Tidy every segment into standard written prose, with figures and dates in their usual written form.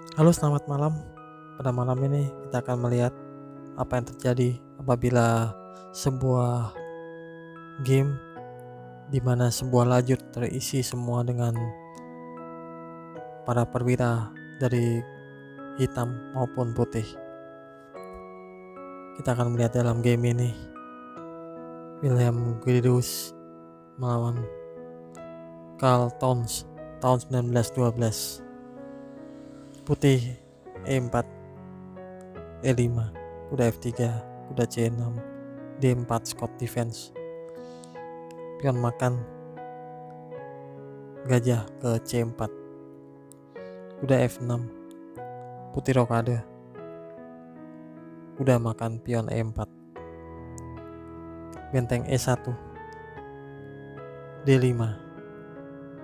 Halo, selamat malam. Pada malam ini kita akan melihat apa yang terjadi apabila sebuah game di mana sebuah lajur terisi semua dengan para perwira dari hitam maupun putih. Kita akan melihat dalam game ini William Guidus melawan Karl Towns tahun 1912. Putih E4, E5, kuda F3, kuda C6, D4 Scott defense, pion makan, gajah ke C4, kuda F6, putih rokade, kuda makan pion E4, benteng E1, D5,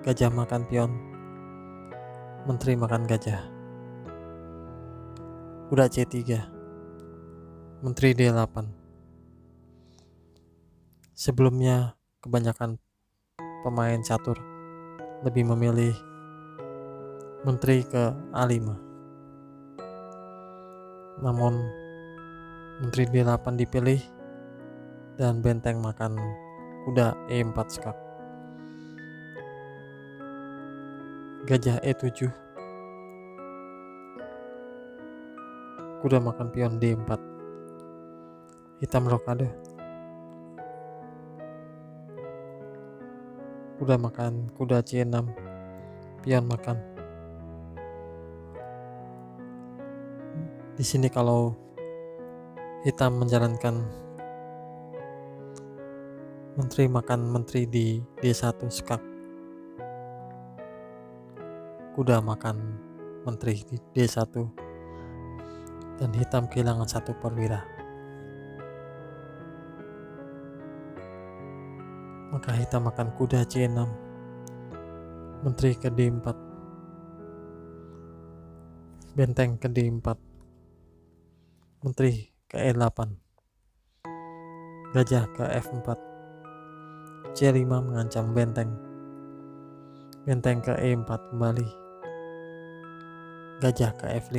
gajah makan pion, menteri makan gajah, kuda C3, menteri D8. Sebelumnya kebanyakan pemain catur lebih memilih menteri ke A5, namun menteri D8 dipilih dan benteng makan kuda E4 skak, gajah E7, kuda makan pion D4, hitam rokade, kuda makan kuda C6, pion makan. Di sini kalau hitam menjalankan menteri makan menteri di D1 skak, kuda makan menteri di D1, dan hitam kehilangan satu perwira. Maka hitam makan kuda C6, menteri ke D4, benteng ke D4, menteri ke E8, gajah ke F4, C5 mengancam benteng, benteng ke E4 kembali, gajah ke F5,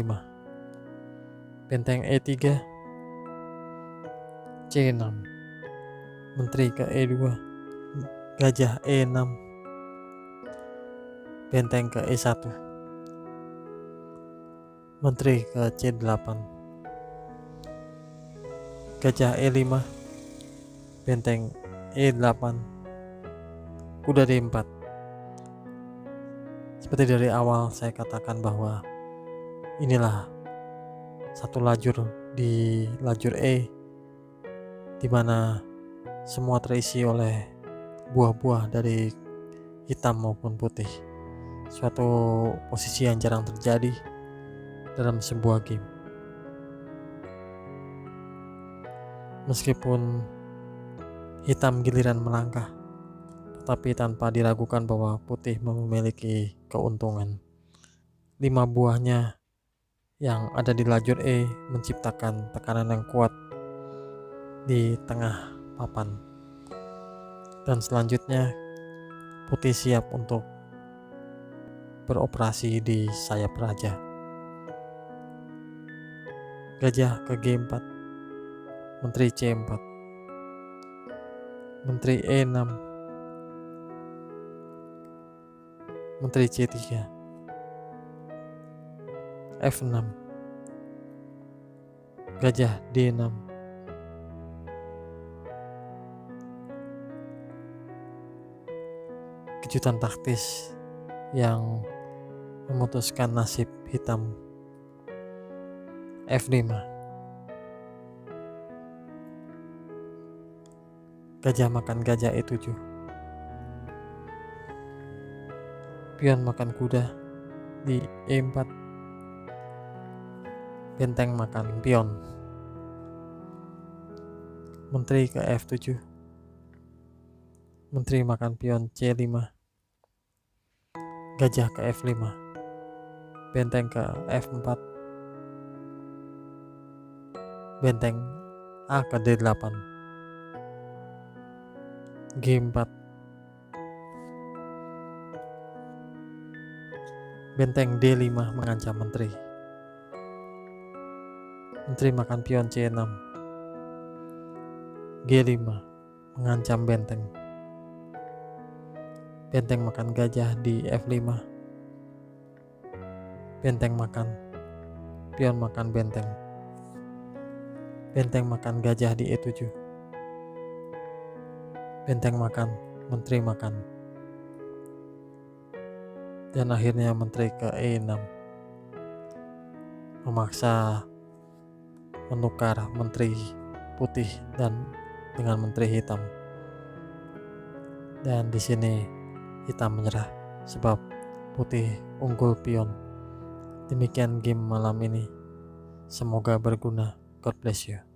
benteng E3, C6, menteri ke E2, gajah E6, benteng ke E1, menteri ke C8, gajah E5, benteng E8, kuda D4. Seperti dari awal saya katakan bahwa inilah satu lajur di lajur E di mana semua terisi oleh buah-buah dari hitam maupun putih. Suatu posisi yang jarang terjadi dalam sebuah game. Meskipun hitam giliran melangkah, tetapi tanpa diragukan bahwa putih memiliki keuntungan. 5 buahnya yang ada di lajur E menciptakan tekanan yang kuat di tengah papan. Dan selanjutnya putih siap untuk beroperasi di sayap raja. Gajah ke G4, menteri C4, menteri E6, menteri C3, F6, gajah D6, kejutan taktis yang memutuskan nasib hitam, F5, gajah makan gajah E7, pion makan kuda di E4, benteng makan pion, menteri ke F7, menteri makan pion C5, gajah ke F5, benteng ke F4, benteng A ke D8, G4, benteng D5 mengancam menteri, Menteri makan pion C6. G5 mengancam benteng. Benteng makan gajah di F5. Benteng makan pion makan benteng. Benteng makan gajah di E7. Benteng makan, menteri makan. Dan akhirnya menteri ke E6, memaksa menukar menteri putih dengan menteri hitam. Dan di sini hitam menyerah sebab putih unggul pion. Demikian game malam ini. Semoga berguna. God bless you.